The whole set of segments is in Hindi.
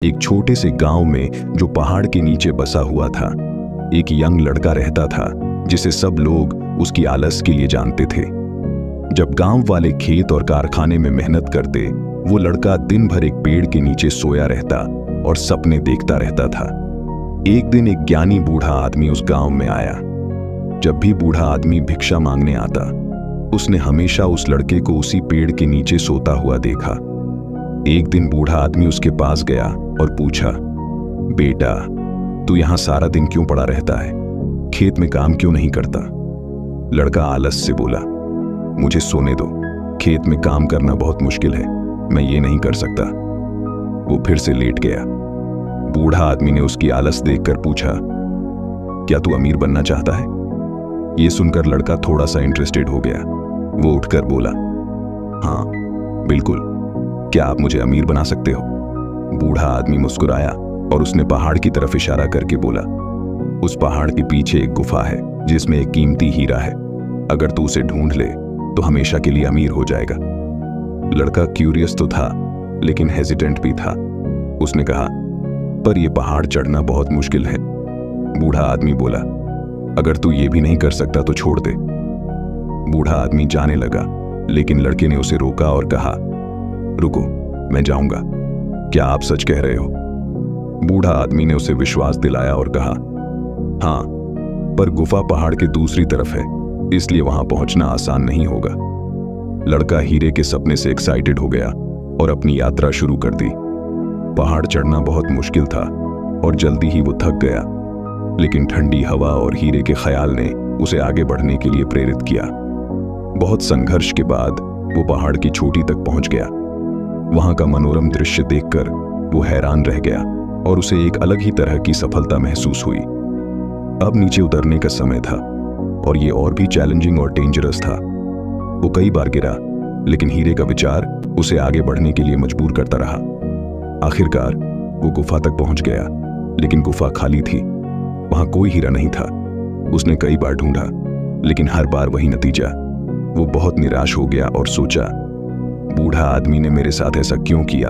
एक छोटे से गांव में जो पहाड़ के नीचे बसा हुआ था, एक यंग लड़का रहता था जिसे सब लोग उसकी आलस के लिए जानते थे। जब गांव वाले खेत और कारखाने में मेहनत करते, वो लड़का दिन भर एक पेड़ के नीचे सोया रहता और सपने देखता रहता था। एक दिन एक ज्ञानी बूढ़ा आदमी उस गांव में आया। जब भी बूढ़ा आदमी भिक्षा मांगने आता, उसने हमेशा उस लड़के को उसी पेड़ के नीचे सोता हुआ देखा। एक दिन बूढ़ा आदमी उसके पास गया और पूछा, बेटा, तू यहां सारा दिन क्यों पड़ा रहता है? खेत में काम क्यों नहीं करता? लड़का आलस से बोला, मुझे सोने दो, खेत में काम करना बहुत मुश्किल है, मैं ये नहीं कर सकता। वो फिर से लेट गया। बूढ़ा आदमी ने उसकी आलस देखकर पूछा, क्या तू अमीर बनना चाहता है? ये सुनकर लड़का थोड़ा सा इंटरेस्टेड हो गया। वो उठकर बोला, हाँ बिल्कुल, क्या आप मुझे अमीर बना सकते हो? बूढ़ा आदमी मुस्कुराया और उसने पहाड़ की तरफ इशारा करके बोला, उस पहाड़ के पीछे एक गुफा है जिसमें एक कीमती हीरा है। अगर तू उसे ढूंढ ले तो हमेशा के लिए अमीर हो जाएगा। लड़का क्यूरियस तो था लेकिन हेजिटेंट भी था। उसने कहा, पर यह पहाड़ चढ़ना बहुत मुश्किल है। बूढ़ा आदमी बोला, अगर तू ये भी नहीं कर सकता तो छोड़ दे। बूढ़ा आदमी जाने लगा, लेकिन लड़के ने उसे रोका और कहा, रुको, मैं जाऊंगा। क्या आप सच कह रहे हो? बूढ़ा आदमी ने उसे विश्वास दिलाया और कहा, हाँ, पर गुफा पहाड़ के दूसरी तरफ है, इसलिए वहां पहुंचना आसान नहीं होगा। लड़का हीरे के सपने से एक्साइटेड हो गया और अपनी यात्रा शुरू कर दी। पहाड़ चढ़ना बहुत मुश्किल था और जल्दी ही वो थक गया, लेकिन ठंडी हवा और हीरे के ख्याल ने उसे आगे बढ़ने के लिए प्रेरित किया। बहुत संघर्ष के बाद वो पहाड़ की चोटी तक पहुंच गया। वहां का मनोरम दृश्य देखकर वो हैरान रह गया और उसे एक अलग ही तरह की सफलता महसूस हुई। अब नीचे उतरने का समय था और ये और भी चैलेंजिंग और डेंजरस था। वो कई बार गिरा, लेकिन हीरे का विचार उसे आगे बढ़ने के लिए मजबूर करता रहा। आखिरकार वो गुफा तक पहुंच गया, लेकिन गुफा खाली थी। वहां कोई हीरा नहीं था। उसने कई बार ढूंढा, लेकिन हर बार वही नतीजा। वो बहुत निराश हो गया और सोचा, बूढ़ा आदमी ने मेरे साथ ऐसा क्यों किया?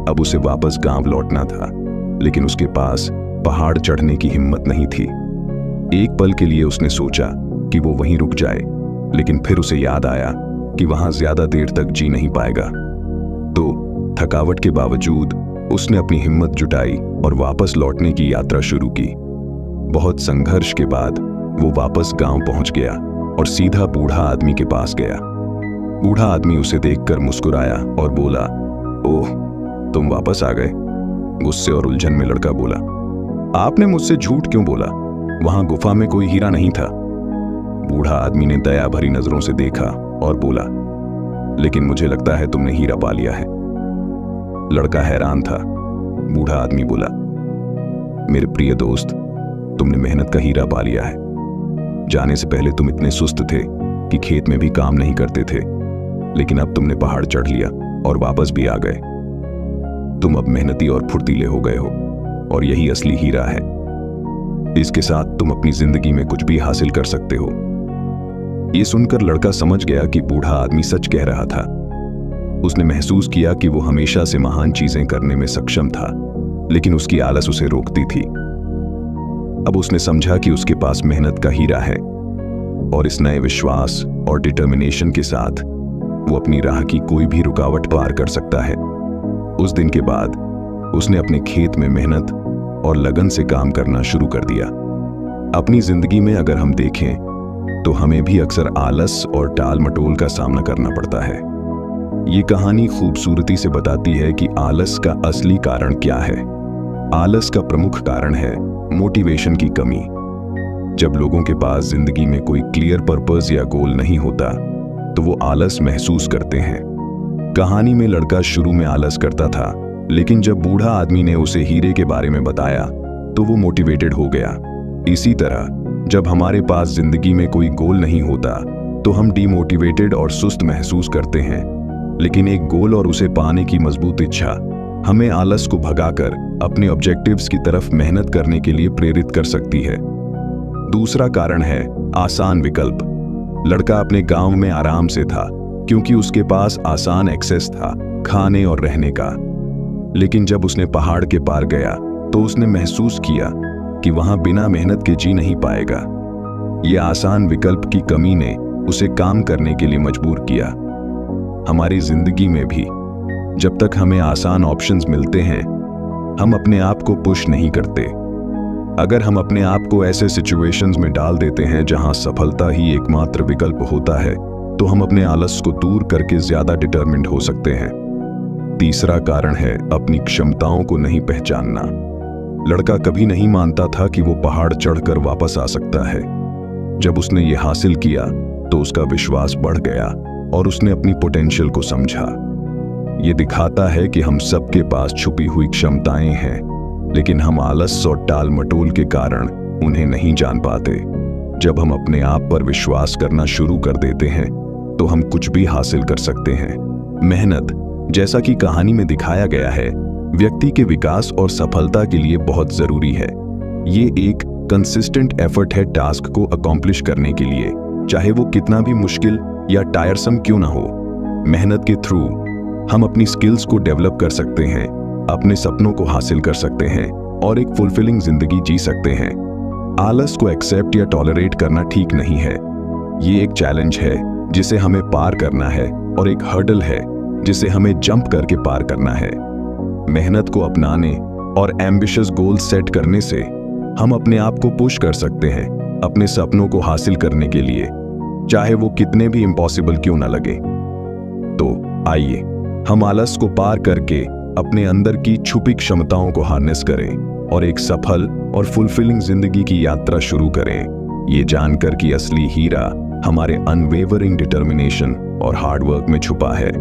अब उसे वापस गांव लौटना था, लेकिन उसके पास पहाड़ चढ़ने की हिम्मत नहीं थी। एक पल के लिए उसने सोचा कि वो वहीं रुक जाए, लेकिन फिर उसे याद आया कि वहां ज्यादा देर तक जी नहीं पाएगा। तो थकावट के बावजूद उसने अपनी हिम्मत जुटाई और वापस लौटने की यात्रा शुरू की। बहुत संघर्ष के बाद वो वापस गांव पहुंच गया और सीधा बूढ़ा आदमी के पास गया। बूढ़ा आदमी उसे देखकर मुस्कुराया और बोला, ओह, तुम वापस आ गए। गुस्से और उलझन में लड़का बोला, आपने मुझसे झूठ क्यों बोला? वहां गुफा में कोई हीरा नहीं था। बूढ़ा आदमी ने दया भरी नजरों से देखा और बोला, लेकिन मुझे लगता है तुमने हीरा पा लिया है। लड़का हैरान था। बूढ़ा आदमी बोला, मेरे प्रिय दोस्त, तुमने मेहनत का हीरा पा लिया है। जाने से पहले तुम इतने सुस्त थे कि खेत में भी काम नहीं करते थे, लेकिन अब तुमने पहाड़ चढ़ लिया और वापस भी आ गए। तुम अब मेहनती और फुर्तीले हो गए हो, और यही असली हीरा है। इसके साथ तुम अपनी जिंदगी में कुछ भी हासिल कर सकते हो। ये सुनकर लड़का समझ गया कि बूढ़ा आदमी सच कह रहा था। उसने महसूस किया कि वो हमेशा से महान चीजें करने में सक्षम था, लेकिन उसकी आलस उसे रोकती थी। अब उसने समझा कि उसके पास मेहनत का हीरा है, और इस नए विश्वास और डिटर्मिनेशन के साथ वो अपनी राह की कोई भी रुकावट पार कर सकता है। उस दिन के बाद उसने अपने खेत में मेहनत और लगन से काम करना शुरू कर दिया। अपनी जिंदगी में अगर हम देखें तो हमें भी अक्सर आलस और टाल मटोल का सामना करना पड़ता है। ये कहानी खूबसूरती से बताती है कि आलस का असली कारण क्या है। आलस का प्रमुख कारण है मोटिवेशन की कमी। जब लोगों के पास जिंदगी में कोई क्लियर पर्पस या गोल नहीं होता तो वो आलस महसूस करते हैं। कहानी में लड़का शुरू में आलस करता था, लेकिन जब बूढ़ा आदमी ने उसे हीरे के बारे में बताया तो वो मोटिवेटेड हो गया। इसी तरह जब हमारे पास जिंदगी में कोई गोल नहीं होता तो हम डीमोटिवेटेड और सुस्त महसूस करते हैं, लेकिन एक गोल और उसे पाने की मजबूत इच्छा हमें आलस को भगाकर अपने ऑब्जेक्टिव्स की तरफ मेहनत करने के लिए प्रेरित कर सकती है। दूसरा कारण है आसान विकल्प। लड़का अपने गांव में आराम से था क्योंकि उसके पास आसान एक्सेस था खाने और रहने का। लेकिन जब उसने पहाड़ के पार गया तो उसने महसूस किया कि वहां बिना मेहनत के जी नहीं पाएगा। ये आसान विकल्प की कमी ने उसे काम करने के लिए मजबूर किया। हमारी जिंदगी में भी जब तक हमें आसान ऑप्शंस मिलते हैं, हम अपने आप को पुश नहीं करते। अगर हम अपने आप को ऐसे सिचुएशंस में डाल देते हैं जहां सफलता ही एकमात्र विकल्प होता है, तो हम अपने आलस को दूर करके ज्यादा डिटरमिन्ड हो सकते हैं। तीसरा कारण है अपनी क्षमताओं को नहीं पहचानना। लड़का कभी नहीं मानता था कि वो पहाड़ चढ़कर वापस आ सकता है। जब उसने ये हासिल किया तो उसका विश्वास बढ़ गया और उसने अपनी पोटेंशियल को समझा। ये दिखाता है कि हम सबके पास छुपी हुई क्षमताएं हैं, लेकिन हम आलस और टाल मटोल के कारण उन्हें नहीं जान पाते। जब हम अपने आप पर विश्वास करना शुरू कर देते हैं तो हम कुछ भी हासिल कर सकते हैं। मेहनत, जैसा कि कहानी में दिखाया गया है, व्यक्ति के विकास और सफलता के लिए बहुत जरूरी है। ये एक कंसिस्टेंट एफर्ट है टास्क को अकॉम्प्लिश करने के लिए, चाहे वो कितना भी मुश्किल या टायरसम क्यों ना हो। मेहनत के थ्रू हम अपनी स्किल्स को डेवलप कर सकते हैं, अपने सपनों को हासिल कर सकते हैं और एक फुलफिलिंग जिंदगी जी सकते हैं। आलस को एक्सेप्ट या टॉलरेट करना ठीक नहीं है। ये एक चैलेंज है जिसे हमें पार करना है और एक हर्डल है जिसे हमें जंप करके पार करना है। मेहनत को अपनाने और एम्बिशियस गोल सेट करने से हम अपने आप को पुश कर सकते हैं अपने सपनों को हासिल करने के लिए, चाहे वो कितने भी इम्पॉसिबल क्यों ना लगे। तो आइए हम आलस को पार करके अपने अंदर की छुपी क्षमताओं को हार्नेस करें और एक सफल और फुलफिलिंग जिंदगी की यात्रा शुरू करें, ये जानकर कि असली हीरा हमारे अनवेवरिंग डिटर्मिनेशन और हार्डवर्क में छुपा है।